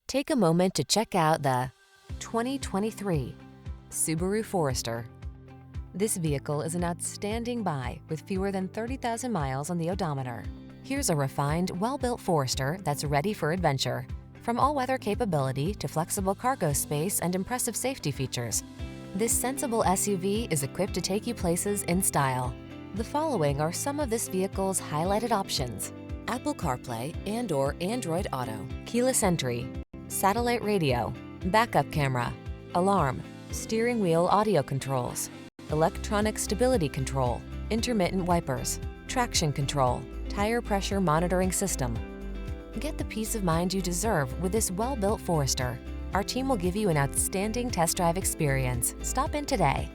Take a moment to check out the 2023 Subaru Forester. This vehicle is an outstanding buy with fewer than 30,000 miles on the odometer. Here's a refined, well-built Forester that's ready for adventure. From all-weather capability to flexible cargo space and impressive safety features, this sensible SUV is equipped to take you places in style. The following are some of this vehicle's highlighted options: Apple CarPlay and/or Android Auto, keyless entry, satellite radio, backup camera, alarm, steering wheel audio controls, electronic stability control, intermittent wipers, traction control, tire pressure monitoring system. Get the peace of mind you deserve with this well-built Forester. Our team will give you an outstanding test drive experience. Stop in today.